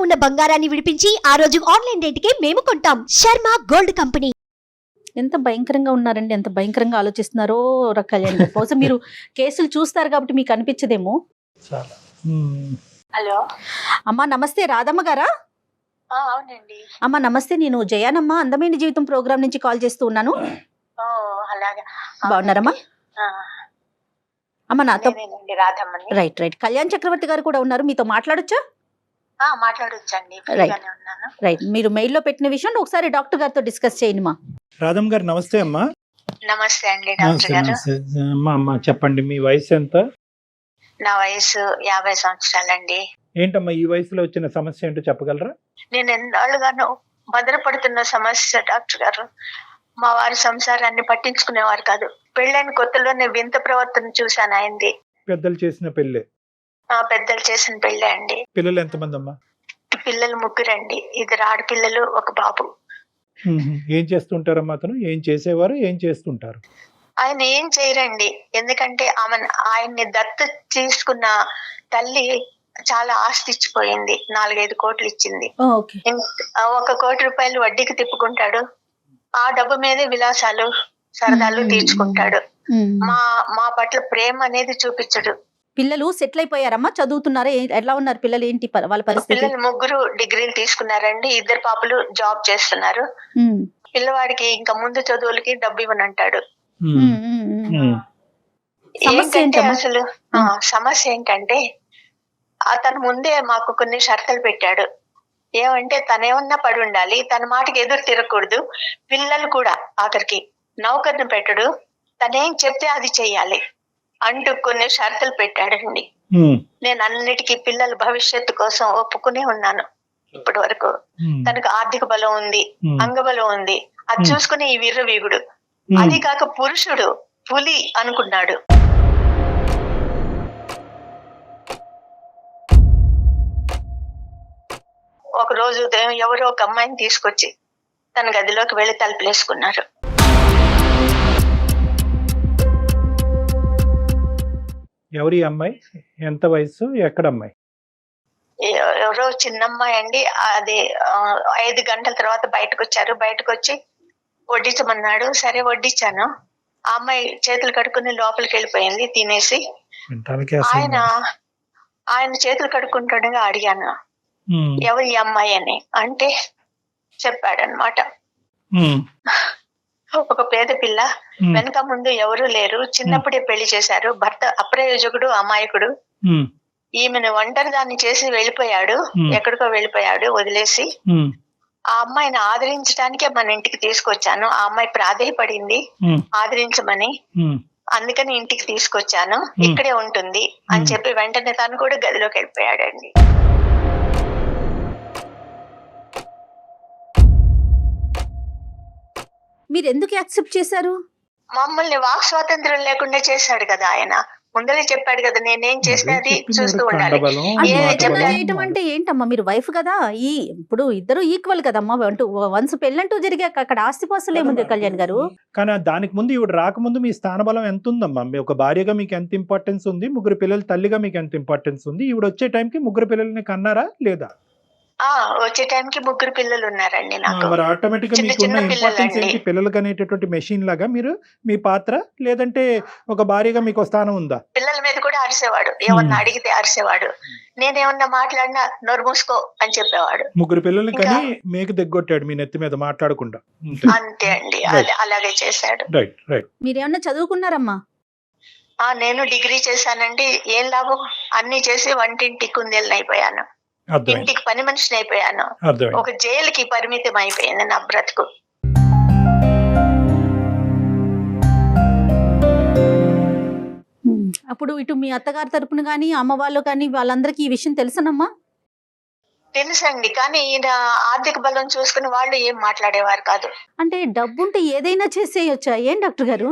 ఉన్న బంగారాన్ని విడిపించి ఆ రోజు ఆన్లైన్ రేటుకే మేము కొంటాం. Sharma gold company. ఎంత భయంకరంగా ఉన్నారండి, ఎంత భయంకరంగా ఆలోచిస్తున్నారో కళ్యాణ్ గారు. బహుశా మీరు కేసులు చూస్తారు కాబట్టి మీకు అనిపించదేమో. చాలా హలో అమ్మా నమస్తే, రాధమ్మ గారా? అవునండి. అమ్మా నమస్తే, నేను జయానమ్మ అందమైన జీవితం ప్రోగ్రామ్ నుంచి కాల్ చేస్తూ ఉన్నాను. అలాగా బాగున్నారమ్మా? అమ్మ నాతో నేనేనండి రాధమ్మని. రైట్ రైట్ కళ్యాణ్ చక్రవర్తి గారు కూడా ఉన్నారు, మీతో మాట్లాడొచ్చా? మాట్లాడొచ్చండి, ఫ్రీగానే ఉన్నాను. రైట్, మీరు మెయిల్లో పెట్టిన విషయం ఒకసారి డాక్టర్ గారితో డిస్కస్ చేయండి మా. రాధమ్మ గారు నమస్తే అమ్మా. నమస్తే అండి డాక్టర్ గారు. అమ్మా చెప్పండి, మీ వయసు ఎంత? నా వయసు 50 సంవత్సరాలండి. ఏంటమ్మా ఈ వయసులో వచ్చిన సమస్య ఏంటో చెప్పగలరా? నేను ఎన్నాళ్ళుగానో భద్రపడుతున్న సమస్య డాక్టర్ గారు. మా వారి సంసారాన్ని పట్టించుకునేవారు కాదు. పెళ్ళైన కొత్తలోనే వింత ప్రవర్తన చూశాను ఆయనది. పెద్దలు చేసిన పెళ్ళే? పెద్దలు చేసిన పెళ్ళే అండి. పిల్లలు ఎంతమంది అమ్మా? పిల్లలు 3 అండి, 2 ఆడపిల్లలు, 1 బాబు. ఏం చేస్తుంటారమ్మా అతను? ఏం చేసేవారు, ఏం చేస్తుంటారు? ఆయన ఏం చేయరండి, ఎందుకంటే ఆయన్ని దత్తు తీసుకున్న తల్లి చాలా ఆస్తి ఇచ్చిపోయింది. 4-5 కోట్లు ఇచ్చింది. 1 కోటి రూపాయలు వడ్డీకి తిప్పుకుంటాడు. ఆ డబ్బు మీదే విలాసాలు సరదాలు తీర్చుకుంటాడు. మా పట్ల ప్రేమ అనేది చూపించడు. పిల్లలు సెటిల్ అయిపోయారమ్మా, చదువుతున్నారా? ఎలా ఉన్నారు పిల్లలు? ఏంటి వాళ్ళ పరిస్థితి? పిల్లలు 3 డిగ్రీలు తీసుకున్నారండి. 2 పాపలు జాబ్ చేస్తున్నారు. పిల్లవాడికి ఇంకా ముందు చదువులకి డబ్బు ఇవ్వనంటాడు. ఏంటంటే అసలు సమస్య ఏంటంటే అతను ముందే మాకు కొన్ని షరతులు పెట్టాడు. ఏమంటే తనేమన్నా పడి ఉండాలి, తన మాటకి ఎదురు తిరగకూడదు. పిల్లలు కూడా ఆఖరికి నౌకర్ని పెట్టడు, తనేం చెప్తే అది చెయ్యాలి అంటూ కొన్ని షరతులు పెట్టాడండి. నేను అన్నిటికీ పిల్లల భవిష్యత్తు కోసం ఒప్పుకునే ఉన్నాను ఇప్పటి వరకు. తనకు ఆర్థిక బలం ఉంది, అంగబలం ఉంది, అది చూసుకుని ఈ వీరుడు. అది కాక పురుషుడు పులి అనుకున్నాడు. ఒక రోజు ఉదయం ఎవరో ఒక అమ్మాయిని తీసుకొచ్చి తన గదిలోకి వెళ్లి తలుపులేసుకున్నారు. ఎవరి అమ్మాయి? ఎంత వయసు? ఎక్కడ అమ్మాయి? ఎవరో చిన్న అమ్మాయి అండి. అది 5 గంటల తర్వాత బయటకు వచ్చారు. బయటకు వచ్చి వడ్డించమన్నాడు. సరే వడ్డించాను. ఆ అమ్మాయి చేతులు కడుక్కుని లోపలికి వెళ్ళిపోయింది తినేసి. ఆయన చేతులు కడుక్కుంటుండగా అడిగాను, ఎవరి అమ్మాయి అని. అంటే చెప్పాడనమాట, ఒక పేద పిల్ల, వెనక ముందు ఎవరు లేరు, చిన్నప్పుడే పెళ్లి చేశారు, భర్త అప్రయోజకుడు, అమాయకుడు, ఈమెను ఒంటరి దాన్ని చేసి వెళ్ళిపోయాడు, ఎక్కడికో వెళ్ళిపోయాడు వదిలేసి. ఆ అమ్మాయిని ఆదరించడానికే మన ఇంటికి తీసుకొచ్చాను. ఆ అమ్మాయి ప్రాధేయపడింది ఆదరించమని, అందుకని ఇంటికి తీసుకొచ్చాను, ఇక్కడే ఉంటుంది అని చెప్పి వెంటనే తను కూడా గదిలోకి వెళ్ళిపోయాడండి. మీరు ఎందుకు యాక్సెప్ట్ చేశారు? మమ్మల్ని వాక్ స్వాతంత్రం లేకుండా చేశాడు కదా ఆయన. ముందరే చెప్పాడు కదా, నేనేం చేసినా అది చూస్తూ ఉండాలి. చేయటం అంటే ఏంటమ్మా, మీరు వైఫ్ కదా, ఇప్పుడు ఇద్దరు ఈక్వల్ కదమ్మా. వన్స్ పెళ్ళంటూ జరిగాక అక్కడ ఆస్తిపాస్తులు ఏముంది కళ్యాణ్ గారు? కానీ దానికి ముందు ఈవిడ రాకముందు మీ స్థానబలం ఎంత ఉందమ్మా? మీ ఒక భార్యగా మీకు ఎంత ఇంపార్టెన్స్ ఉంది? 3 పిల్లల తల్లిగా మీకు ఎంత ఇంపార్టెన్స్ ఉంది? ఈవిడ వచ్చే టైంకి 3 పిల్లల్ని కన్నారా లేదా? వచ్చే టైంకి 3 పిల్లలు ఉన్నారండి నాకు. మరి ఆటోమేటిక్ గా మీకు ఉన్న ఇంపార్టెన్స్ ఏంటి? పిల్లలకు అనేటటువంటి మెషిన్ లాగా మీరు మీ పాత్ర, లేదంటే ఒక భార్యగా మీకు స్థానం ఉందా? పిల్లల మీద కూడా అరిసేవాడు, ఏమన్నా అడిగితే అరిసేవాడు. నేనేమన్నా మాట్లాడినా నోరు మూసుకో అని చెప్పేవాడు. 3 పిల్లల్ని కానీ మీకు దిగ్గొట్టాడు మీ నెత్తి మీద మాట్లాడకుండా. అంతే అండి, అలాగే చేశాడు. Right right. మీరేమన్నా చదువుకున్నారమ్మా? నేను డిగ్రీ చేశానండి. ఏం లాభం, అన్ని చేసి వంటింటి కుందేళ్ళని అయిపోయాను, ఇంటికి పని మనిషిని అయిపోయాను. ఒక జైలుకి పరిమితం అయిపోయింది నా బ్రతుకు. అప్పుడు ఇటు మీ అత్తగారి తరపున కానీ అమ్మ వాళ్ళు కానీ వాళ్ళందరికీ ఈ విషయం తెలుసనమ్మా? తెలుసండి, కానీ ఈయన ఆర్థిక బలం చూసుకుని వాళ్ళు ఏం మాట్లాడేవారు కాదు. అంటే డబ్బుంటే ఏదైనా చేసేయొచ్చా ఏం డాక్టర్ గారు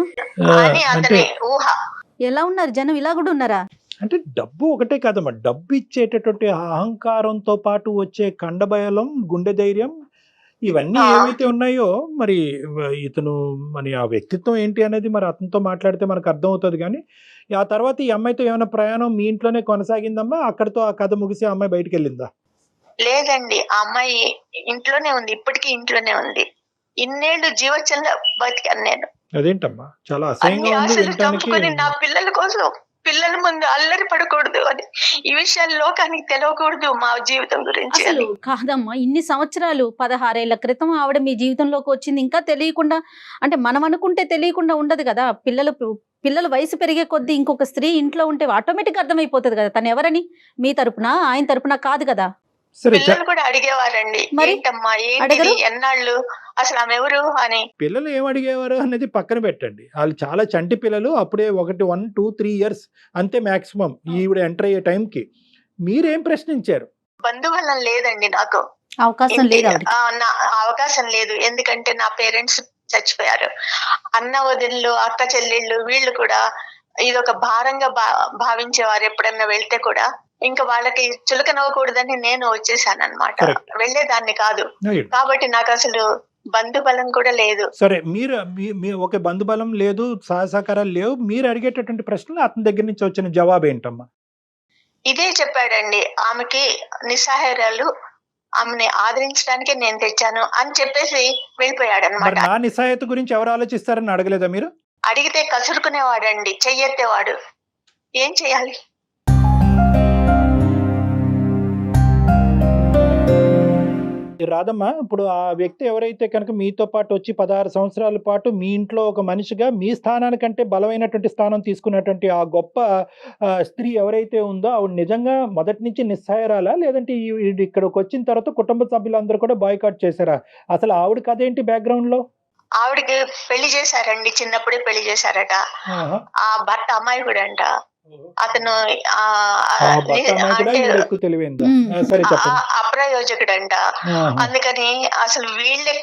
అని అతని ఊహ. ఎలా ఉన్నారు జనం? ఇలా కూడా ఉన్నారా? అంటే డబ్బు ఒకటే కాదమ్మా, డబ్బు ఇచ్చేటటువంటి అహంకారంతో పాటు వచ్చే కండబయలం, గుండె ధైర్యం, ఇవన్నీ ఏవైతే ఉన్నాయో మరి ఇతను మరి ఆ వ్యక్తిత్వం ఏంటి అనేది మరి అతనితో మాట్లాడితే మనకు అర్థం అవుతుంది. కానీ ఆ తర్వాత ఈ అమ్మాయితో ఏమైనా ప్రయాణం మీ ఇంట్లోనే కొనసాగిందమ్మా? అక్కడితో ఆ కథ ముగిసి ఆ అమ్మాయి బయటకు వెళ్ళిందా? లేదండి, ఆ అమ్మాయి ఇంట్లోనే ఉంది, ఇప్పటికీ ఇంట్లోనే ఉంది. ఇన్నేళ్లు జీవచంలో బతికాను నేను. అదేంటమ్మా చాలా అన్ని అసహ్యంగా ఉంది ఆశలు వినటానికి. చంపుకొని నా పిల్లల కోసం, పిల్లల ముందు అల్లరి పడకూడదు అని, ఈ విషయాలు లోకానికి తెలియకూడదు మా జీవితం గురించి అసలు అని. కాదమ్మా, ఇన్ని సంవత్సరాలు 16 ఏళ్ల క్రితం ఆవిడ మీ జీవితంలోకి వచ్చింది, ఇంకా తెలియకుండా, అంటే మనం అనుకుంటే తెలియకుండా ఉండదు కదా. పిల్లలు వయసు పెరిగే కొద్దీ ఇంకొక స్త్రీ ఇంట్లో ఉంటే ఆటోమేటిక్ అర్థమైపోతుంది కదా తను ఎవరని. మీ తరపున ఆయన తరపున కాదు కదా. సరే పిల్లలు కూడా అడిగేవారండి, మరి ఏంటమ్మా ఏంటిది, అడగరు? ఎన్నాళ్ళు, అసలు ఆమె ఎవరు అని. పిల్లలు ఏం అడిగేవారు అనేది పక్కన పెట్టండి, వాళ్ళు చాలా చంటి పిల్లలు, అప్పుడే 1, 2, 3 ఇయర్స్ అంతే మాక్సిమం ఈవిడ ఎంటర్ అయ్యే టైంకి. మీరేం ప్రశ్నించారు? బంధువలం లేదండి నాకు, అవకాశం లేదు ఆవిడకి. నా అవకాశం లేదు. ఎందుకంటే నా పేరెంట్స్ చచ్చిపోయారు. అన్న వదిళ్ళు, అక్క చెల్లెళ్ళు వీళ్ళు కూడా ఇదొక భారంగా భావించేవారు. ఎప్పుడన్నా వెళ్తే కూడా ఇంకా వాళ్ళకి చులకనవ్వకూడదని నేను వచ్చేసాను అనమాట. Correct. వెళ్లేదాన్ని కాదు. Right. కాబట్టి నాకు అసలు బంధుబలం కూడా లేదు. సరే, మీరు ఒక బంధుబలం లేదు, సహసహకారాలు లేవు, మీరు అడిగేటటువంటి ప్రశ్నలు అతని దగ్గర నుంచి వచ్చిన జవాబు ఏంటమ్మా? ఇదే చెప్పాడండి, ఆమెకి నిస్సహాయాలు, ఆమెని ఆదరించడానికి నేను తెచ్చాను అని చెప్పేసి వెళ్ళిపోయాడు మరి అనమాట. నా నిస్సహాయత గురించి ఎవరు ఆలోచిస్తారని అడగలేదా మీరు? అడిగితే కసురుకునేవాడండి, చెయ్యెత్తేవాడు. ఏం చెయ్యాలి? రాదమ్మా, ఇప్పుడు ఆ వ్యక్తి ఎవరైతే కనుక మీతో పాటు వచ్చి 16 సంవత్సరాల పాటు మీ ఇంట్లో ఒక మనిషిగా మీ స్థానానికంటే బలమైనటువంటి స్థానం తీసుకున్నటువంటి ఆ గొప్ప స్త్రీ ఎవరైతే ఉందో ఆవిడ నిజంగా మొదటి నుంచి నిస్సహాయరాలా, లేదంటే ఇక్కడికి వచ్చిన తర్వాత కుటుంబ సభ్యులందరూ కూడా బాయ్కాట్ చేశారా? అసలు ఆవిడ కథ ఏంటి బ్యాక్గ్రౌండ్ లో? ఆవిడకి పెళ్లి చేశారండి, చిన్నప్పుడే పెళ్లి చేశారట. ఆహా. ఆ భర్త అమాయకుడు అంట. అతను ఆ భర్త అమ్మాయి కూడా అంటే ఈవిడ ఎక్కువ తెలివైందా? సరే చెప్పండి. అప్రయోజకుడంట. ఆహా. అందుకని అసలు వీళ్ళే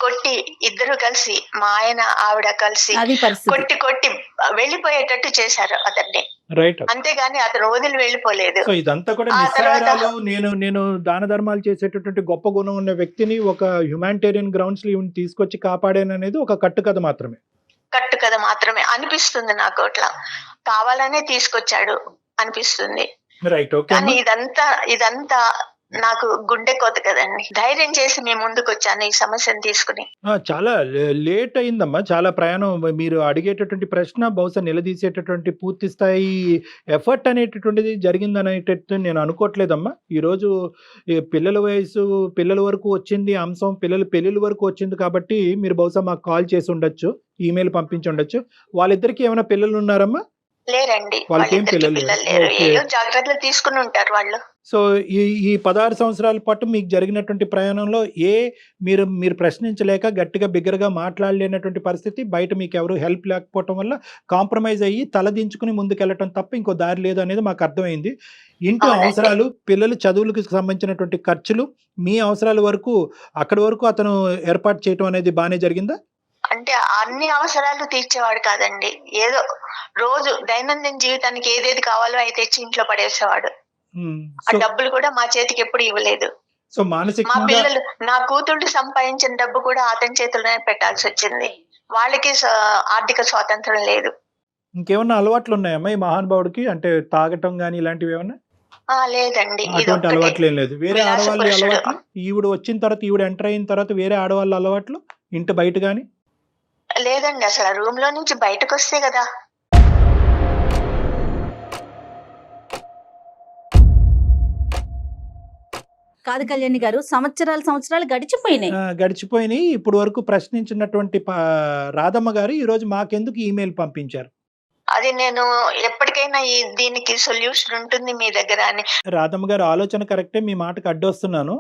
కొట్టి ఇద్దరు కలిసి, మా ఆయన ఆవిడ కలిసి అది పరిస్థితి. కొట్టి వెళ్ళిపోయేటట్టు చేశారు అతన్ని. రైట్. అంతేగాని అతను వదిలి వెళ్ళిపోలేదు. సో ఇదంతా కూడా ఆ నిస్సహాయరాలు, నేను దాన ధర్మాలు చేసేటటువంటి గొప్ప గుణం ఉన్న వ్యక్తిని ఒక హ్యుమానిటేరియన్ గ్రౌండ్స్ లో ఈవిని తీసుకొచ్చి కాపాడాననేది ఒక కట్టుకథ మాత్రమే. కట్టు కథ మాత్రమే అనిపిస్తుంది నాకు. అట్లా కావాలనే తీసుకొచ్చాడు అనిపిస్తుంది. రైట్. ఓకే. కానీ ఇదంతా నాకు గుండె కోత కదండి. ధైర్యం చేసి మేము ముందుకు వచ్చాను ఈ సమస్యను తీసుకుని. చాలా లేట్ అయిందమ్మా, చాలా ప్రయాణం. మీరు అడిగేటటువంటి ప్రశ్న బహుశా నిలదీసేటటువంటి పూర్తి స్థాయి ఎఫర్ట్ అనేటటువంటిది జరిగిందనేటట్టు నేను అనుకోవట్లేదమ్మా. ఈరోజు పిల్లల వయసు, పిల్లల వరకు వచ్చింది అంశం, పిల్లల పెళ్ళిళ్ళ వరకు వచ్చింది కాబట్టి మీరు బహుశా మాకు కాల్ చేసి ఉండొచ్చు, ఈమెయిల్ పంపించి ఉండొచ్చు. వాళ్ళిద్దరికి ఏమైనా పిల్లలు ఉన్నారమ్మా? లేరండి, వాళ్ళకి ఏం వాళ్ళిద్దరికీ పిల్లలు పిల్లలు లేరు. లేరు. ఓకే. ఏదో జాగ్రత్తలు తీసుకుని ఉంటారు వాళ్ళు. సో ఈ 16 సంవత్సరాల పాటు మీకు జరిగినటువంటి ప్రయాణంలో మీరు ప్రశ్నించలేక గట్టిగా బిగ్గరగా మాట్లాడలేనటువంటి పరిస్థితి, బయట మీకు ఎవరు హెల్ప్ లేకపోవటం వల్ల కాంప్రమైజ్ అయ్యి తలదించుకుని ముందుకెళ్ళటం తప్ప ఇంకో దారి లేదు అనేది మాకు అర్థమైంది. ఇంటి అవునండి. అవసరాలు, పిల్లల చదువులకు సంబంధించినటువంటి ఖర్చులు, మీ అవసరాల వరకు అక్కడి వరకు అతను ఏర్పాటు చేయటం అనేది బాగానే జరిగిందా? అంటే అన్ని అవసరాలు తీర్చేవాడు కాదండి. ఏదో రోజు దైనందిన జీవితానికి ఏదేది కావాలో అవి తెచ్చి ఇంట్లో పడేసేవాడు. ఆ సో డబ్బులు కూడా మా చేతికి ఎప్పుడు ఇవ్వలేదు. సో మా మానసికంగా పిల్లలు, నా కూతుళ్ళు సంపాదించిన డబ్బు కూడా అతని చేతుల్లోనే పెట్టాల్సి వచ్చింది. వాళ్ళకి ఆర్థిక స్వాతంత్రం లేదు. ఇంకేమన్నా అలవాట్లు ఉన్నాయమ్మా ఈ మహానుభావుడికి? అంటే తాగటం కానీ ఇలాంటివి ఏమన్నా? లేదండి, ఇది అటువంటి అలవాట్లు ఏం లేదు. వేరే విలాస ఆడవాళ్ళ పురుషుడు. అలవాట్లు, ఈవిడ వచ్చిన తర్వాత, ఈవిడ ఎంటర్ అయిన తర్వాత వేరే ఆడవాళ్ళ అలవాట్లు ఇంటి బయట కానీ? లేదండి, అసలు రూమ్ లో నుంచి బయటకు వస్తే కదా. కాదు కళ్యాణి గారు, సంవత్సరాలు గడిచిపోయినాయి. గడిచిపోయినాయి. ఇప్పుడు వరకు ప్రశ్నించినటువంటి రాధమ్మ గారు ఈరోజు మాకెందుకు ఈమెయిల్ పంపించారు? అది నేను ఎప్పటికైనా దీనికి సొల్యూషన్ ఉంటుంది మీ దగ్గర అని. రాధమ్మ గారు ఆలోచన కరెక్టే, మీ మాటకు అడ్డొస్తున్నాను.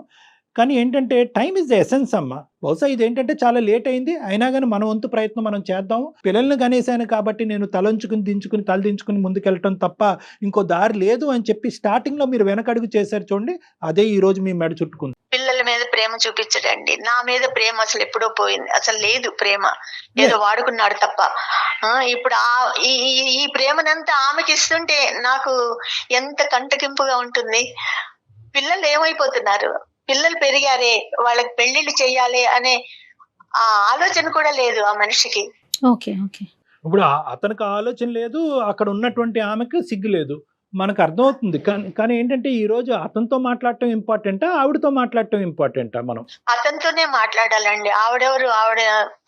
కానీ ఏంటంటే టైం ఇస్ ద ఎసెన్స్ అమ్మ. బహుశా ఇదేంటంటే చాలా లేట్ అయింది, అయినా కానీ మన వంతు ప్రయత్నం మనం చేద్దాము. పిల్లల్ని కనేసాను కాబట్టి నేను తలదించుకుని ముందుకెళ్ళటం తప్ప ఇంకో దారి లేదు అని చెప్పి స్టార్టింగ్ లో మీరు వెనకడుగు చేశారు చూడండి, అదే ఈ రోజు మీ మెడ చుట్టుకుంది. పిల్లల మీద ప్రేమ చూపించడండి. నా మీద ప్రేమ అసలు ఎప్పుడో పోయింది, అసలు లేదు ప్రేమ. ఏదో వాడుకున్నాడు తప్ప. ఇప్పుడు ఈ ప్రేమనంతా ఆమెకి ఇస్తుంటే నాకు ఎంత కంటకింపుగా ఉంటుంది. పిల్లలు ఏమైపోతున్నారు, పిల్లలు పెరిగారే, వాళ్ళకి పెళ్లిళ్ళు చెయ్యాలి అనే ఆ ఆలోచన కూడా లేదు ఆ మనిషికి. Okay okay. ఇప్పుడు అతనికి ఆలోచన లేదు, అక్కడ ఉన్నటువంటి ఆమెకు సిగ్గు లేదు. మనకు అర్థమవుతుంది. కానీ ఏంటంటే ఈ రోజు అతనితో మాట్లాడటం ఇంపార్టెంటా, ఆవిడతో మాట్లాడటం ఇంపార్టెంటా? మనం అతనితోనే మాట్లాడాలండి. ఆవిడెవరు? ఆవిడ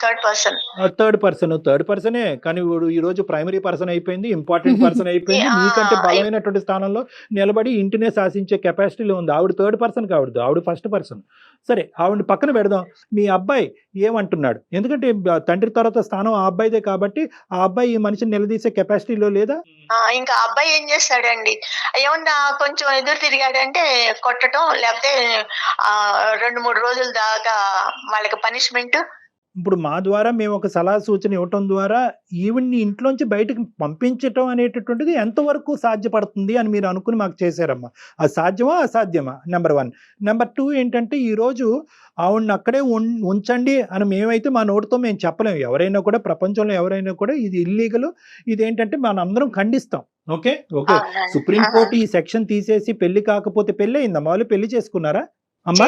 థర్డ్ పర్సనే. కానీ ఈ రోజు ప్రైమరీ పర్సన్ అయిపోయింది, ఇంపార్టెంట్ పర్సన్ అయిపోయింది. మీకంటే బలమైనటువంటి స్థానంలో నిలబడి ఇంటినే శాసించే కెపాసిటీలో ఉంది. ఆవిడ థర్డ్ పర్సన్ కావద్దు, ఆవిడ ఫస్ట్ పర్సన్. సరే, ఆవిడని పక్కన పెడదాం. మీ అబ్బాయి ఏమంటున్నాడు? ఎందుకంటే తండ్రి తర్వాత స్థానం ఆ అబ్బాయిదే కాబట్టి ఆ అబ్బాయి ఈ మనిషిని నిలదీసే కెపాసిటీలో లేదా? ఇంకా అబ్బాయి ఏం చేస్తాడండి, ఏమన్నా కొంచెం ఎదురు తిరిగాడంటే కొట్టడం, లేకపోతే 2-3 రోజుల దాకా వాళ్ళకి పనిష్మెంట్. ఇప్పుడు మా ద్వారా మేము ఒక సలహా సూచన ఇవ్వటం ద్వారా ఈవిడ్ని ఇంట్లోంచి బయటకు పంపించటం అనేటటువంటిది ఎంతవరకు సాధ్యపడుతుంది అని మీరు అనుకుని మాకు చేశారమ్మా. అది సాధ్యమా అసాధ్యమా? నెంబర్ 1. నెంబర్ 2 ఏంటంటే ఈరోజు ఆవిడని అక్కడే ఉంచండి అని మేమైతే మా నోటితో మేము చెప్పలేము. ఎవరైనా కూడా, ప్రపంచంలో ఎవరైనా కూడా ఇది ఇల్లీగల్, ఇదేంటంటే మనందరం ఖండిస్తాం. ఓకే, సుప్రీంకోర్టు ఈ సెక్షన్ తీసేసి పెళ్లి కాకపోతే పెళ్లి అయిందమ్మా, వాళ్ళు పెళ్లి చేసుకున్నారా అమ్మా?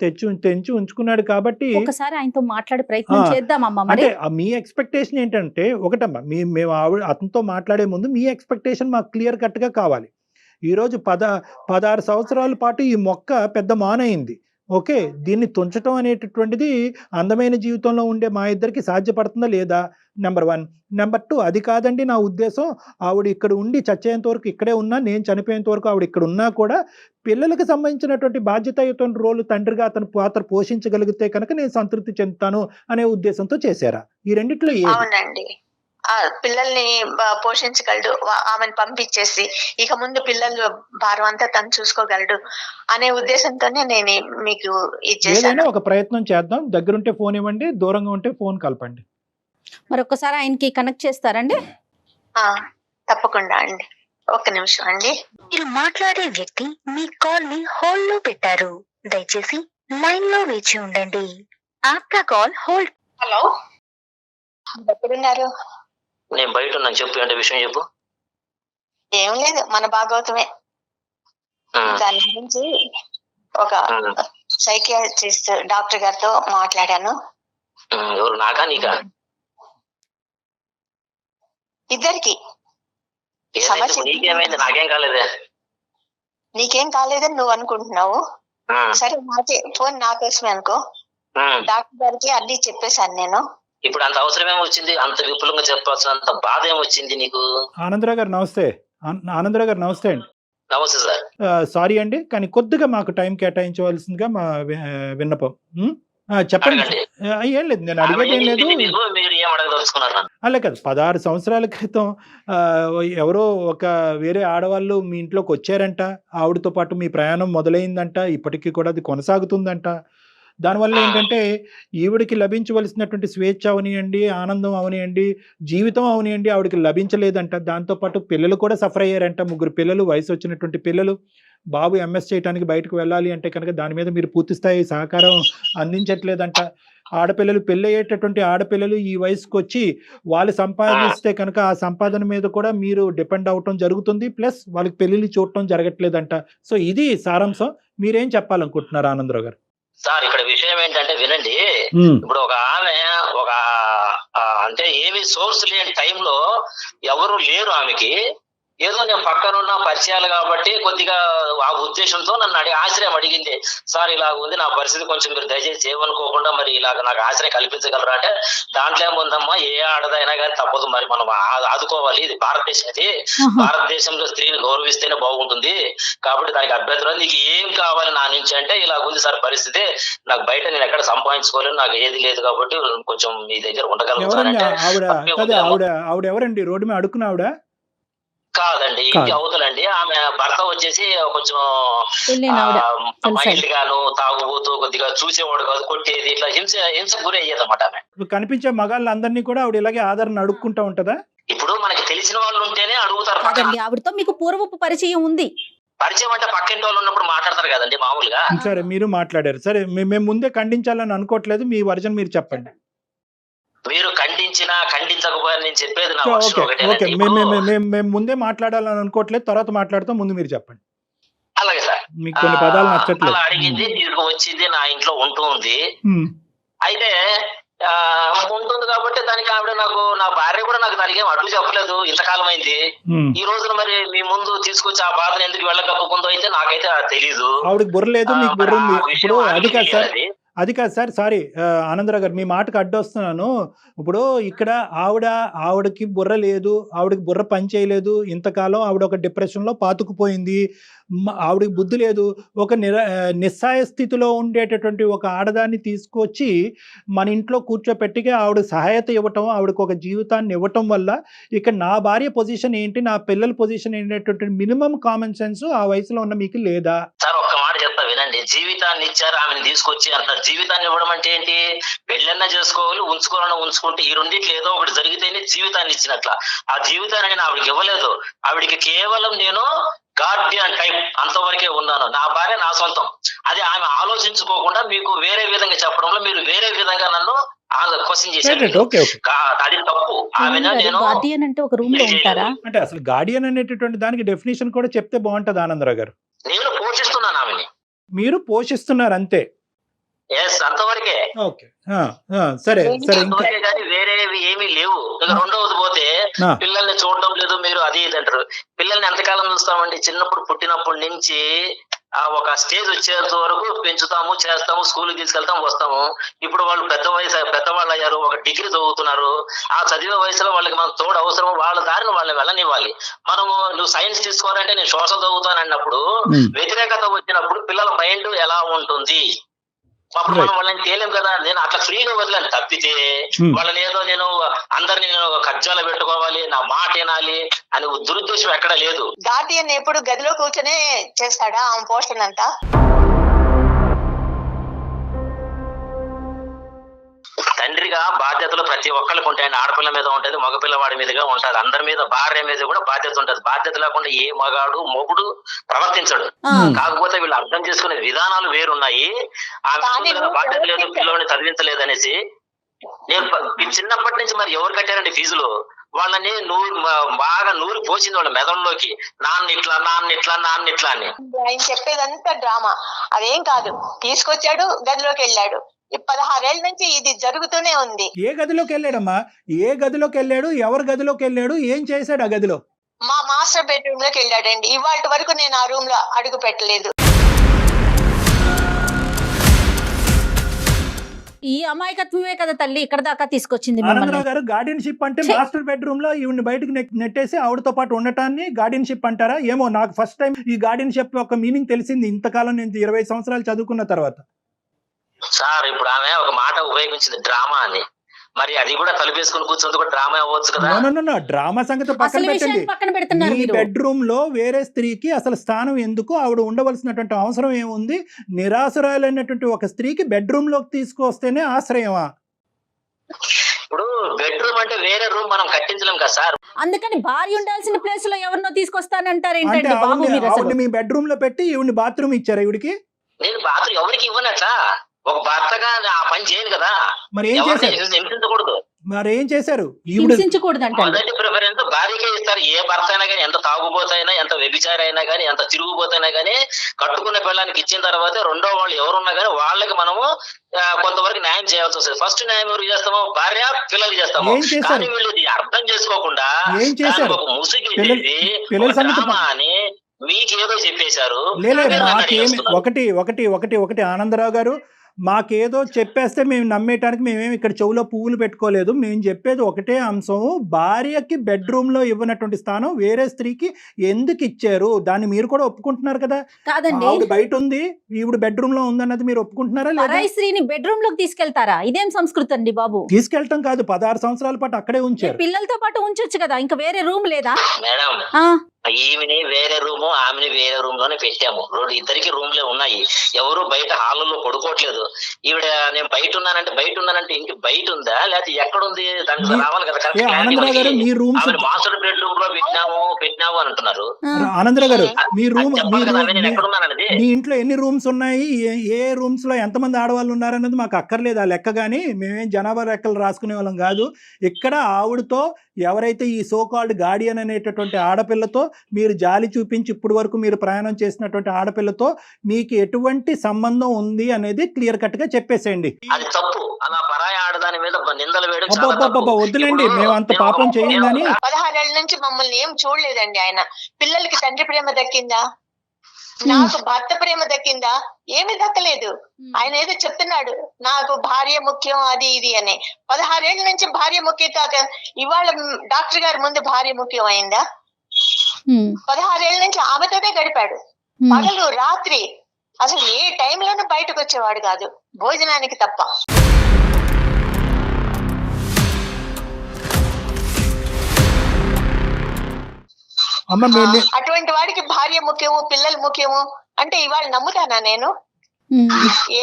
తెచ్చి ఉంచుకున్నాడు కాబట్టి ఒకసారి ఆయనతో మాట్లాడే ప్రయత్నం చేద్దామమ్మా. మరి మీ ఎక్స్పెక్టేషన్ ఏంటంటే, ఒకటమ్మా, మేము అతనితో మాట్లాడే ముందు మీ ఎక్స్పెక్టేషన్ మాకు క్లియర్ కట్ గా కావాలి. ఈ రోజు 16 సంవత్సరాల పాటు ఈ మొక్క పెద్ద మానయింది. ఓకే, దీన్ని తుంచటం అనేటటువంటిది అందమైన జీవితంలో ఉండే మా ఇద్దరికి సాధ్యపడుతుందా లేదా? నెంబర్ 1. నెంబర్ 2, అది కాదండి నా ఉద్దేశం. ఆవిడ ఇక్కడ ఉండి చచ్చేంత వరకు ఇక్కడే ఉన్నా, నేను చనిపోయేంత వరకు ఆవిడ ఇక్కడ ఉన్నా కూడా పిల్లలకు సంబంధించినటువంటి బాధ్యతాయుత రోలు తండ్రిగా అతను పాత్ర పోషించగలిగితే కనుక నేను సంతృప్తి చెందుతాను అనే ఉద్దేశంతో చేశారా? ఈ రెండిట్లో అవునండి, పిల్లల్ని పోషించగలడు, ఆమెను పంపించేసి ఇక ముందు పిల్లలు భారం అంతా తను చూసుకోగలడు అనే ఉద్దేశంతోనే నేను మీకు ఏదైనా ఒక ప్రయత్నం చేద్దాం. దగ్గరుంటే ఫోన్ ఇవ్వండి, దూరంగా ఉంటే ఫోన్ కలపండి. మరొకసారి ఆయనకి కనెక్ట్ చేస్తారండి? తప్పకుండా అండి. ఒక్క నిమిషం అండి. మీరు మాట్లాడే వ్యక్తి మీ కాల్ ని హోల్డ్ లో పెట్టారు. దయచేసి లైన్ లో వేచి ఉండండి. ఆప్కా కాల్ హోల్డ్. హలో, ఎక్కడున్నారు? నేను బయట ఉన్నాను. చెప్పు, అంటే విషయం చెప్పు. ఏం లేదు, మన భాగవతమే. దాని గురించి ఒక సైకియాట్రిస్ట్ డాక్టర్ గారితో మాట్లాడాను. ఎవరు, నాకా నీకా? ఇద్దరికి. నీకేమైంది? నాకేం కాలేదే. నీకేం కాలేదని నువ్వు అనుకుంటున్నావు. సరే, ఫోన్ నా కోసమే అనుకో. డాక్టర్ గారికి అన్ని చెప్పేశాను నేను. ఇప్పుడు అంత అవసరం ఏమొచ్చింది? అంత విపులంగా చెప్పాల్సి అంత బాధ ఏమొచ్చింది నీకు? ఆనందరావు గారు నమస్తే. ఆనందరావు గారు నమస్తే అండి. నమస్తే సార్. సారీ అండి, కానీ కొద్దిగా మాకు టైం కేటాయించవలసిందిగా మా విన్నపం. చెప్పండి. ఏం లేదు, నేను అడిగేది ఏం లేదు. అలా కాదు, 16 సంవత్సరాల క్రితం ఎవరో ఒక వేరే ఆడవాళ్ళు మీ ఇంట్లోకి వచ్చారంట. ఆవిడతో పాటు మీ ప్రయాణం మొదలైందంట, ఇప్పటికీ కూడా అది కొనసాగుతుందంట. దానివల్ల ఏంటంటే ఈవిడికి లభించవలసినటువంటి స్వేచ్ఛ అవనియండి, ఆనందం అవనియండి, జీవితం అవనియండి ఆవిడకి లభించలేదంట. దాంతోపాటు పిల్లలు కూడా సఫర్ అయ్యారంట. 3 పిల్లలు, వయసు వచ్చినటువంటి పిల్లలు. బాబు ఎంఎస్ చేయడానికి బయటకు వెళ్ళాలి అంటే కనుక దాని మీద మీరు పూర్తి స్థాయి సహకారం అందించట్లేదంట. ఆడపిల్లలు, పెళ్ళయ్యేటటువంటి ఆడపిల్లలు ఈ వయసుకు వచ్చి వాళ్ళు సంపాదిస్తే కనుక ఆ సంపాదన మీద కూడా మీరు డిపెండ్ అవటం జరుగుతుంది. ప్లస్ వాళ్ళకి పెళ్లిళ్ళు చూడటం జరగట్లేదంట. సో ఇది సారాంశం. మీరేం చెప్పాలనుకుంటున్నారు ఆనందరావు గారు? సార్, ఇక్కడ విషయం ఏంటంటే వినండి. ఇప్పుడు ఒక ఆమె అంటే ఏమి సోర్స్ లేని టైంలో ఎవరు లేరు ఆమెకి. ఏదో నేను పక్కన ఉన్న పరిచయాలు కాబట్టి కొద్దిగా ఆ ఉద్దేశంతో నన్ను ఆశ్రయం అడిగింది. సార్, ఇలాగ ఉంది నా పరిస్థితి, కొంచెం మీరు దయచేసి ఏమనుకోకుండా మరి ఇలాగ నాకు ఆశ్రయం కల్పించగలరా అంటే, దాంట్లో ఏముందమ్మా, ఏ ఆడదైనా కానీ తప్పదు, మరి మనం ఆదుకోవాలి. ఇది భారతదేశం, ఇది భారతదేశంలో స్త్రీని గౌరవిస్తేనే బాగుంటుంది. కాబట్టి దానికి అభ్యంతరం, నీకు ఏం కావాలి నా నుంచి అంటే, ఇలాగ ఉంది సార్ పరిస్థితి, నాకు బయట నేను ఎక్కడ సంపాదించుకోలేను, నాకు ఏది లేదు కాబట్టి కొంచెం మీ దగ్గర ఉండగలుగుతానంటే. ఆవిడ ఎవరండి? రోడ్డు మీద అడుక్కున్న ఆవిడ కాదండి, ఇంటి అవతలండి. ఆమె భర్త వచ్చేసి కొంచెం మైల్డ్ గాను, తాగుబోతూ, కొద్దిగా చూసేవాడు కాదు, కొట్టేది, ఇట్లా హింస గురి అయ్యేది అన్నమాట. ఆమె కనిపించే మగాళ్ళందరినీ కూడా ఆవిడ ఇలాగే ఆదరణ అడుక్కుంటా ఉంటదా? ఇప్పుడు మనకి తెలిసిన వాళ్ళు ఉంటేనే అడుగుతారు. ఆవిడతో మీకు పూర్వపు పరిచయం ఉంది? పరిచయం అంటే పక్కింటి వాళ్ళు ఉన్నప్పుడు మాట్లాడతారు కదండి మామూలుగా. సరే, మీరు మాట్లాడారు. సరే, మేము ముందే ఖండించాలని అనుకోవట్లేదు, మీ వర్జన్ మీరు చెప్పండి. మీరు ఖండించినా ఖండించకపోయినా నేను చెప్పేది నా వర్షన్ ఒకటే. మేము ముందే మాట్లాడాలని అనుకోవట్లేదు, తర్వాత మాట్లాడతాం, ముందు మీరు చెప్పండి. అలాగే సార్. మీకు కొన్ని పదాలు నచ్చట్లేదు. అలా అడిగింది, తిరిగి వచ్చింది, నా ఇంట్లో ఉంటూ ఉంది. అయితే ఉంటుంది కాబట్టి దానికి ఆవిడ నాకు, నా భార్య కూడా నాకు దానికి ఏం అడ్డు చెప్పలేదు, ఇంతకాలం అయింది. ఈ రోజున మరి మీ ముందు తీసుకొచ్చి ఆ బాధను ఎందుకు వెళ్ళకప్పుకుందో అయితే నాకైతే తెలీదు. ఆవిడకి బుర్ర లేదు, మీకు బుర్ర ఉంది. ఇప్పుడు అది కాదు సార్, అది కాదు సార్, సారీ ఆనందరావు గారు, మీ మాటకు అడ్డొస్తున్నాను. ఇప్పుడు ఇక్కడ ఆవిడకి బుర్ర లేదు, ఆవిడకి బుర్ర పని చేయలేదు, ఇంతకాలం ఆవిడ ఒక డిప్రెషన్లో పాతుకుపోయింది, ఆవిడకి బుద్ధి లేదు. ఒక నిస్సాయ స్థితిలో ఉండేటటువంటి ఒక ఆడదాన్ని తీసుకొచ్చి మన ఇంట్లో కూర్చోపెట్టిగా ఆవిడ సహాయత ఇవ్వటం, ఆవిడకి ఒక జీవితాన్ని ఇవ్వటం వల్ల ఇక్కడ నా భార్య పొజిషన్ ఏంటి, నా పిల్లల పొజిషన్ ఏంటంటే మినిమం కామన్ సెన్స్ ఆ వయసులో ఉన్న మీకు లేదా? సార్ ఒక్క మాట చెప్తా వినండి. జీవితాన్ని ఇచ్చారు, ఆమెను తీసుకొచ్చి అంటారు. జీవితాన్ని ఇవ్వడం అంటే ఏంటి? పెళ్ళన్నా చేసుకోవాలి, ఉంచుకోవాలన్నా ఉంచుకుంటే ఈ రెండిట్లో ఏదో ఒకటి జరిగితేనే జీవితాన్ని ఇచ్చినట్ల. ఆ జీవితాన్ని నేను ఆవిడకి ఇవ్వలేదు. ఆవిడికి కేవలం నేను గార్డియన్ టైప్ అంతవరకే ఉన్నాను. నా భార్య నా సొంతం. అది ఆమె ఆలోచించుకోకుండా మీకు వేరే విధంగా చెప్పడంలో మీరు వేరే విధంగా నన్ను క్వశ్చన్ చేశారు. అది తప్పు. ఆమెను నేను గార్డియన్ అంటే ఒక రూమ్ లో ఉంటారా అంటే అసలు గార్డియన్ అనేటటువంటి దానికి డెఫినేషన్ కూడా చెప్తే బాగుంటది ఆనందరావు గారు. నేను పోషిస్తున్నాను ఆమెని. మీరు పోషిస్తున్నారు అంతే. ఎస్, అంతవరకే. ఓకే, సరే సరే. కానీ వేరేవి ఏమీ లేవు. ఇంకా రెండవది పోతే పిల్లల్ని చూడడం లేదు మీరు, అది ఇది అంటారు. పిల్లల్ని ఎంతకాలం చూస్తామండి? చిన్నప్పుడు పుట్టినప్పటి నుంచి ఒక స్టేజ్ వచ్చేంత వరకు పెంచుతాము, చేస్తాము, స్కూల్కి తీసుకెళ్తాము, వస్తాము. ఇప్పుడు వాళ్ళు పెద్దవాళ్ళు అయ్యారు, ఒక డిగ్రీ చదువుతున్నారు. ఆ చదివే వయసులో వాళ్ళకి మనం తోడు అవసరం, వాళ్ళ దారిని వాళ్ళని వెళ్ళనివ్వాలి. మనము నువ్వు సైన్స్ తీసుకోవాలంటే నేను సోషల్ చదువుతాను అన్నప్పుడు వ్యతిరేకత వచ్చినప్పుడు పిల్లల మైండ్ ఎలా ఉంటుంది? అప్పుడు మనం వాళ్ళని తేలేం కదా. నేను అట్లా ఫ్రీగా వదిలేను తప్పితే వాళ్ళని ఏదో నేను అందరినీ నేను కజ్జాలో పెట్టుకోవాలి, నా మాట వినాలి అని దురుద్దేశం ఎక్కడ లేదు. గార్డియన్ ఎప్పుడు గదిలో కూర్చొనే చేస్తాడా ఆమె పోషణ అంతా? తండ్రిగా బాధ్యతలు ప్రతి ఒక్కరికి ఉంటాయండి. ఆడపిల్ల మీద ఉంటది, మగపిల్లవాడి మీదుగా ఉంటది, అందరి మీద భార్య మీద కూడా బాధ్యత ఉంటది. బాధ్యత లేకుండా ఏ మొగుడు ప్రవర్తించడు. కాకపోతే వీళ్ళు అర్థం చేసుకునే విధానాలు వేరున్నాయి. ఆమె బాధ్యత లేదు, పిల్లల్ని చదివించలేదు అనేసి. నేను చిన్నప్పటి నుంచి మరి ఎవరు కట్టారండి ఫీజులు? వాళ్ళని బాగా నూరి పోసింది వాళ్ళ మెదడులోకి, నాన్న ఇట్లా అని. ఆయన చెప్పేదంతా డ్రామా, అదేం కాదు. తీసుకొచ్చాడు, గదిలోకి వెళ్ళాడు. ఈ 16 ఏళ్ళ నుంచి ఇది జరుగుతూనే ఉంది. ఏ గదిలోకి వెళ్ళాడమ్మా? ఏ గదిలోకి వెళ్ళాడు? ఎవరి గదిలోకి వెళ్ళాడు? ఏం చేశాడు ఆ గదిలో? మా మాస్టర్ బెడ్రూమ్ లోకి వెళ్ళాడండి. ఇవాళ వరకు నేను ఆ రూమ్ లో అడుగు పెట్టలేదు. ఈ అమాయకత్వమే కదా తల్లి ఇక్కడ దాకా తీసుకొచ్చింది. ఆనందరావు గారు, గార్డియన్షిప్ అంటే మాస్టర్ బెడ్రూమ్ లో ఈవిని బయటకు నెట్టేసి ఆవిడతో పాటు ఉండటాన్ని గార్డియన్షిప్ అంటారా? ఏమో, నాకు ఫస్ట్ టైం ఈ గార్డియన్షిప్ యొక్క మీనింగ్ తెలిసింది ఇంతకాలం నేను 20 సంవత్సరాలు చదువుకున్న తర్వాత. సార్ ఇప్పుడు ఆమె ఒక మాట ఉపయోగించింది, డ్రామా అని. మరి అది కూడా తలుపేసుకుని కూర్చుంది కూడా డ్రామా అవ్వచ్చు కదా. డ్రామా సంగతి పక్కన పెట్టండి. ఈ బెడ్రూమ్ లో వేరే స్త్రీకి అసలు స్థానం ఎందుకు? ఆవిడ ఉండవలసినటువంటి అవసరం ఏముంది? నిరాశ్రయాలైనటువంటి ఒక స్త్రీకి బెడ్రూమ్ లోకి తీసుకొస్తేనే ఆశ్రయమా? ఇప్పుడు బెడ్రూమ్ అంటే వేరే రూమ్ మనం కట్టించలేం కదా సార్. అందుకని భార్య ఉండాల్సిన ప్లేస్ లో ఎవరినో తీసుకొస్తానంటారు ఏంటండి బాబు మీరు? ఆవిడ మీ బెడ్రూమ్ లో పెట్టి ఈవిడ బాత్రూమ్ ఇచ్చారా ఈవిడికి? నేను బాత్రూమ్ ఎవరికి ఇవ్వనట్లా, ఒక భర్తగా ఆ పని చేయను కదా. మరి ఏం చేశారు? హింసించకూడదు. మరి ఏం చేశారు? మొదటి ప్రిఫరెన్స్ భార్యకే ఇస్తారు. ఏ భర్త అయినా కానీ, ఎంత తాగుబోతైనా, ఎంత వ్యభిచారి అయినా కానీ, ఎంత తిరుగుబోతైనా కానీ, కట్టుకున్న పిల్లలకి ఇచ్చిన తర్వాత రెండో వాళ్ళు ఎవరున్నా కానీ వాళ్ళకి మనము కొంతవరకు న్యాయం చేయాల్సి వస్తుంది. ఫస్ట్ న్యాయం ఎవరు చేస్తామో? భార్య, పిల్లలు చేస్తాము. కానీ వీళ్ళు అర్థం చేసుకోకుండా ఒక ముసుగేసి అని మీకేదో చెప్పేశారు. ఒకటి ఆనందరావు గారు, మాకేదో చెప్పేస్తే మేము నమ్మేయటానికి మేమేమి ఇక్కడ చెవులో పువ్వులు పెట్టుకోలేదు. మేము చెప్పేది ఒకటే అంశం, భార్యకి బెడ్రూమ్ లో ఇవ్వనటువంటి స్థానం వేరే స్త్రీకి ఎందుకు ఇచ్చారు? దాన్ని మీరు కూడా ఒప్పుకుంటున్నారు కదా? కాదండి, ఆవిడ బయట ఉంది, ఈవిడ బెడ్రూమ్ లో ఉందన్నది మీరు ఒప్పుకుంటున్నారా? లేదా స్త్రీని బెడ్రూమ్ లోకి తీసుకెళ్తారా? ఇదేం సంస్కృతి అండి బాబు? తీసుకెళ్తాం కాదు, 16 సంవత్సరాల పాటు అక్కడే ఉంచారు. పిల్లలతో పాటు ఉంచొచ్చు కదా, ఇంకా వేరే రూమ్ లేదా? మేడం, ఈమెని వేరే రూమ్, ఆమెని వేరే రూమ్ లోనే పెట్టాము. ఇద్దరికి రూమ్లే ఉన్నాయి. ఎవరు బయట హాల్లో పడుకోవట్లేదు. ఈవిడ నేను బయట ఉన్నానంటే ఇంక బయట ఉందా లేకపోతే ఎక్కడుంది? దానికి రావాలి కదా. మాస్టర్ బెడ్రూమ్ లో పెట్టినాము అని అంటున్నారు. ఆనందరావు గారు, మీ ఇంట్లో ఎన్ని రూమ్స్ ఉన్నాయి, ఏ రూమ్స్ లో ఎంతమంది ఆడవాళ్ళు ఉన్నారన్నది మాకు అక్కర్లేదు ఆ లెక్క. గానీ మేమేం జనాభా లెక్కలు రాసుకునే వాళ్ళం కాదు. ఇక్కడ ఆవిడతో ఎవరైతే ఈ సో కాల్డ్ గార్డియన్ అనేటటువంటి ఆడపిల్లతో మీరు జాలి చూపించి ఇప్పటి వరకు మీరు ప్రయాణం చేసినటువంటి ఆడపిల్లతో మీకు ఎటువంటి సంబంధం ఉంది అనేది క్లియర్ కట్ గా చెప్పేసేయండి. అది తప్పు. అలా పరాయి ఆడదాని మీద నిందలు వేయడం చాలా అబ్బబ్బబ్బబ్బ, తప్పు. వద్దులేండి, ఇప్పుడు మేము అంత పాపం చేయండి. 16 ఏళ్ల నుంచి మమ్మల్ని ఏం చూడలేదండి ఆయన. పిల్లలకి తండ్రి ప్రేమ దక్కిందా? నాకు భర్త ప్రేమ దక్కిందా? ఏమి దక్కలేదు. ఆయన ఏదో చెప్తున్నాడు నాకు భార్య ముఖ్యం అది ఇది అని. 16 ఏళ్ల నుంచి భార్య ముఖ్యం కాక ఇవాళ డాక్టర్ గారి ముందు భార్య ముఖ్యం అయిందా? 16 ఏళ్ల నుంచి ఆమెతోనే గడిపాడు, పగలు రాత్రి. అసలు ఏ టైంలోనూ బయటకు వచ్చేవాడు కాదు, భోజనానికి తప్ప. అమ్మ అటువంటి వాడికి భార్య ముఖ్యము, పిల్లలు ముఖ్యము అంటే ఇవాళ నమ్ముతానా నేను?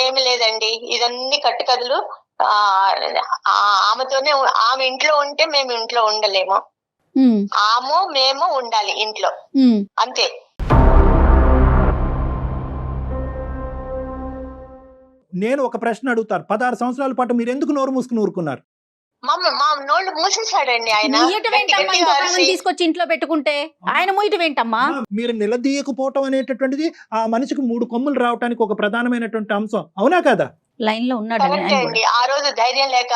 ఏమి లేదండి, ఇదన్నీ కట్టుకథలు. ఆమెతోనే, ఆమె ఇంట్లో ఉంటే మేము ఇంట్లో ఉండలేము, ఆమె మేము ఉండాలి ఇంట్లో, అంతే. నేను ఒక ప్రశ్న అడుగుతాను, 16 సంవత్సరాల పాటు మీరు ఎందుకు నోరు మూసుకుని ఊరుకున్నారు? మా నోళ్ళు మూసేశాడండి ఆయన. తీసుకొచ్చి ఇంట్లో పెట్టుకుంటే ఆయన మూయటం ఏంటమ్మా? మీరు నిలదీయకపోవటం అనేటటువంటిది ఆ మనిషికి 3 కొమ్ములు రావడానికి ఒక ప్రధానమైనటువంటి అంశం, అవునా కదా? లైన్ లో ఉన్నాడు అండి. ఆ రోజు ధైర్యం లేక,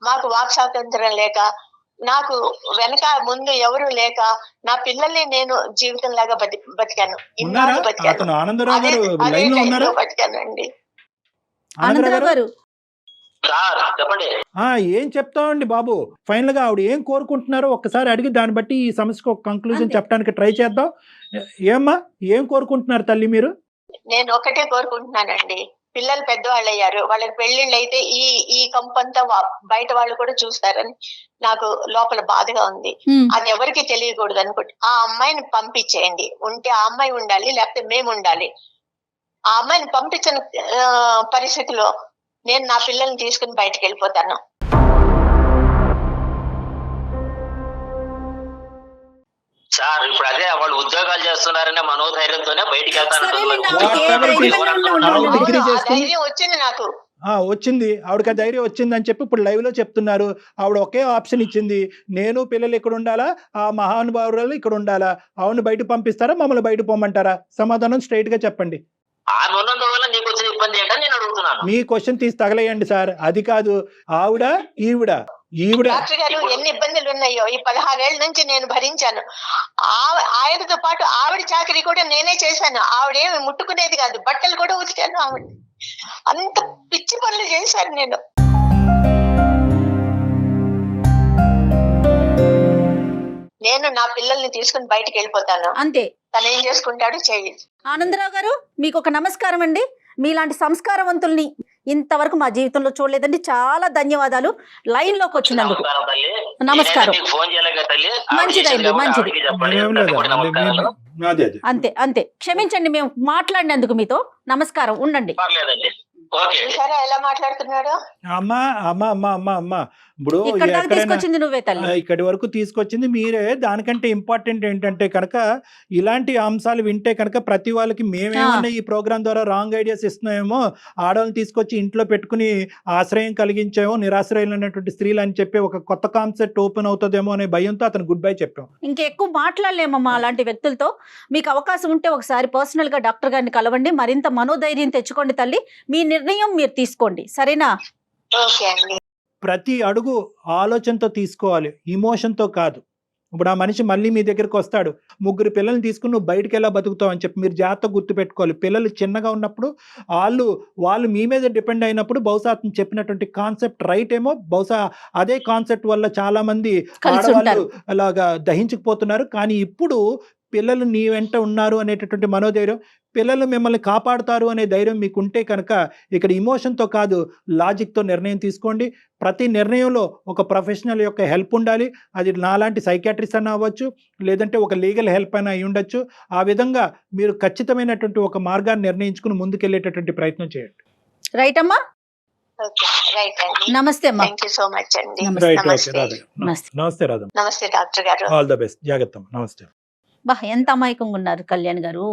మాకు వాక్ స్వాతంత్రం లేక, నాకు వెనక ముందు ఎవరు లేక, నా పిల్లల్ని నేను జీవితం లాగా బతికాను. అతను ఆనందరావు గారు లైన్ లో ఉన్నారా? బతికానండి. ఆనందరావు గారు చెప్పండి. ఏం చెప్తామండి బాబు, ఫైనల్ గా ఆవిడ ఏం కోరుకుంటున్నారో ఒక్కసారి అడిగి దాన్ని బట్టి ఈ సమస్యకు ఒక కంక్లూజన్ చెప్పడానికి ట్రై చేద్దాం. ఏమ్మా, ఏం కోరుకుంటున్నారు తల్లి మీరు? నేను ఒకటే కోరుకుంటున్నానండి, పిల్లలు పెద్దవాళ్ళు అయ్యారు, వాళ్ళకి పెళ్లిళ్ళు అయితే ఈ కంపంతా బయట వాళ్ళు కూడా చూస్తారని నాకు లోపల బాధగా ఉంది. అది ఎవరికి తెలియకూడదు అనుకుంటే ఆ అమ్మాయిని పంపించేయండి. ఉంటే ఆ అమ్మాయి ఉండాలి, లేకపోతే మేము ఉండాలి. ఆ అమ్మాయిని పంపించిన పరిస్థితిలో నేను నా పిల్లల్ని తీసుకుని బయటకు వెళ్ళిపోతాను. సార్ ఇప్పుడు అదే వాళ్ళు ఉద్యోగాలు చేస్తున్నారనే మనోధైర్యంతోనే బయటికి వెళ్తాను. ధైర్యం వచ్చింది నాకు. వచ్చింది, ఆవిడకి ఆ ధైర్యం వచ్చింది అని చెప్పి ఇప్పుడు లైవ్ లో చెప్తున్నారు. ఆవిడ ఒకే ఆప్షన్ ఇచ్చింది, నేను పిల్లలు ఇక్కడ ఉండాలా, ఆ మహానుభావులు ఇక్కడ ఉండాలా? ఆవిడని బయట పంపిస్తారా, మమ్మల్ని బయట పోమంటారా? సమాధానం స్ట్రైట్ గా చెప్పండి. ఆమె ఉన్నందువల్ల నీకు వచ్చిన ఇబ్బంది ఏంటని నేను అడుగుతున్నాను. మీ క్వశ్చన్ తీసి తగలేయండి సార్, అది కాదు. ఆవిడ డాక్టర్ గారు ఎన్ని ఇబ్బందులు ఉన్నాయో ఈ 16 ఏళ్ల నుంచి నేను భరించాను. ఆయనతో పాటు ఆవిడ చాకరీ కూడా నేనే చేశాను. ఆవిడేమి ముట్టుకునేది కాదు, బట్టలు కూడా ఉతికాను. ఆవిడ అంత పిచ్చి పనులు చేశాను నేను. నేను నా పిల్లల్ని తీసుకుని బయటకు వెళ్ళిపోతాను, అంతే. తను ఏం చేసుకుంటాడు చెయ్యి. ఆనందరావు గారు, మీకు ఒక నమస్కారం అండి. మీలాంటి సంస్కారవంతుల్ని ఇంతవరకు మా జీవితంలో చూడలేదండి. చాలా ధన్యవాదాలు లైన్ లోకి వచ్చినందుకు. నమస్కారం. మంచిదండి, మంచిది. అంతే అంతే, క్షమించండి మేము మాట్లాడినందుకు మీతో. నమస్కారం, ఉండండి. చూసారా ఎలా మాట్లాడుతున్నాడు? అమ్మా ఇప్పుడు తీసుకొచ్చింది నువ్వే తల్లి, ఇక్కడి వరకు తీసుకొచ్చింది మీరే. దానికంటే ఇంపార్టెంట్ ఏంటంటే కనుక ఇలాంటి అంశాలు వింటే కనుక ప్రతి వాళ్ళకి మేమేమన్నా ఈ ప్రోగ్రామ్ ద్వారా రాంగ్ ఐడియాస్ ఇస్తున్నామేమో, ఆడవాళ్ళని తీసుకొచ్చి ఇంట్లో పెట్టుకుని ఆశ్రయం కలిగించామో, నిరాశ్రయులైనటువంటి స్త్రీలు అని చెప్పి ఒక కొత్త కాన్సెప్ట్ ఓపెన్ అవుతుందేమో అనే భయంతో అతను గుడ్ బై చెప్పాం. ఇంకెక్కువ మాట్లాడలేమమ్మా అలాంటి వ్యక్తులతో. మీకు అవకాశం ఉంటే ఒకసారి పర్సనల్ గా డాక్టర్ గారిని కలవండి, మరింత మనోధైర్యం తెచ్చుకోండి తల్లి. మీ నిర్ణయం మీరు తీసుకోండి, సరేనా? ప్రతి అడుగు ఆలోచనతో తీసుకోవాలి, ఇమోషన్తో కాదు. ఇప్పుడు ఆ మనిషి మళ్ళీ మీ దగ్గరికి వస్తాడు, 3 పిల్లల్ని తీసుకుని నువ్వు బయటకు ఎలా బతుకుతావు అని చెప్పి మీరు జాగ్రత్తగా గుర్తుపెట్టుకోవాలి. పిల్లలు చిన్నగా ఉన్నప్పుడు వాళ్ళు మీ మీద డిపెండ్ అయినప్పుడు బహుశా అతను చెప్పినటువంటి కాన్సెప్ట్ రైట్ ఏమో, బహుశా అదే కాన్సెప్ట్ వల్ల చాలా మంది ఆడవాళ్ళు అలాగా దహించుకుపోతున్నారు. కానీ ఇప్పుడు పిల్లలు నీ వెంట ఉన్నారు అనేటటువంటి మనోధైర్యం, పిల్లలు మిమ్మల్ని కాపాడుతారు అనే ధైర్యం మీకు ఉంటే కనుక ఇక్కడ ఇమోషన్తో కాదు, లాజిక్తో నిర్ణయం తీసుకోండి. ప్రతి నిర్ణయంలో ఒక ప్రొఫెషనల్ యొక్క హెల్ప్ ఉండాలి. అది నాలాంటి సైకాట్రిస్ట్ అన్న అవ్వచ్చు, లేదంటే ఒక లీగల్ హెల్ప్ అయినా అయి ఉండొచ్చు. ఆ విధంగా మీరు ఖచ్చితమైనటువంటి ఒక మార్గాన్ని నిర్ణయించుకుని ముందుకెళ్ళేటటువంటి ప్రయత్నం చేయండి. రైట్ అమ్మా? నమస్తే అమ్మా. సో మచ్ అండి. నమస్తే రాధా. నమస్తే డాక్టర్ గారు. All the best. జాగ్రత్త. నమస్తే. ఎంత అమాయకంగా ఉన్నారు కళ్యాణ్ గారు.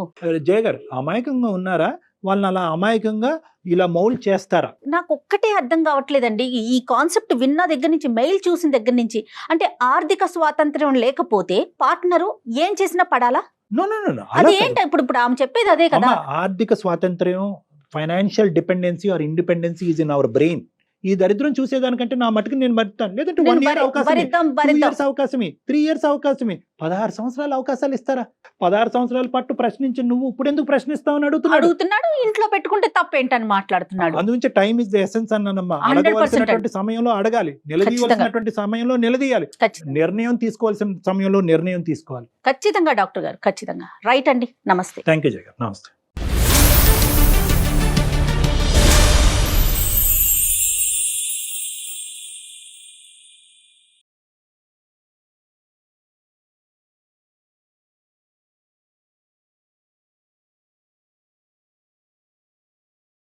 జయ గారు అమాయకంగా ఉన్నారా? వాళ్ళని అలా అమాయకంగా ఇలా మౌల్డ్ చేస్తారా? నాకు ఒక్కటే అర్థం కావట్లేదండి, ఈ కాన్సెప్ట్ విన్న దగ్గర నుంచి, మెయిల్ చూసిన దగ్గర నుంచి, అంటే ఆర్థిక స్వాతంత్ర్యం లేకపోతే పార్ట్నరు ఏం చేసినా పడాలా? నో నో నో అది ఏంటి? ఇప్పుడు ఆమె చెప్పేది అదే కదా. ఆర్థిక స్వాతంత్ర్యం, financial dependency or independency is in our brain. ఈ దరిద్రం చూసేదానికంటే నా మటుకు నేను భరిస్తాను. లేదంటే 1 year అవకాశమే, 2 years అవకాశమే, 3 years అవకాశమే, 16 సంవత్సరాల అవకాశాలు ఇస్తారా? 16 సంవత్సరాల పాటు ప్రశ్నించి నువ్వు ఇప్పుడు ఎందుకు ప్రశ్నిస్తావని అడుగుతున్నాడు. ఇంట్లో పెట్టుకుంటే తప్పేంటని మాట్లాడుతున్నాడు. అందుగురించి టైం ఇస్ ద ఎసెన్స్ అన్నానమ్మా. అడగవలసినటువంటి సమయంలో అడగాలి, నిలదీయవలసినటువంటి సమయంలో నిలదీయాలి, నిర్ణయం తీసుకోవాల్సిన సమయంలో నిర్ణయం తీసుకోవాలి. ఖచ్చితంగా డాక్టర్ గారు, ఖచ్చితంగా రైట్ అండి. నమస్తే. థ్యాంక్ యూ జయ గారు. నమస్తే.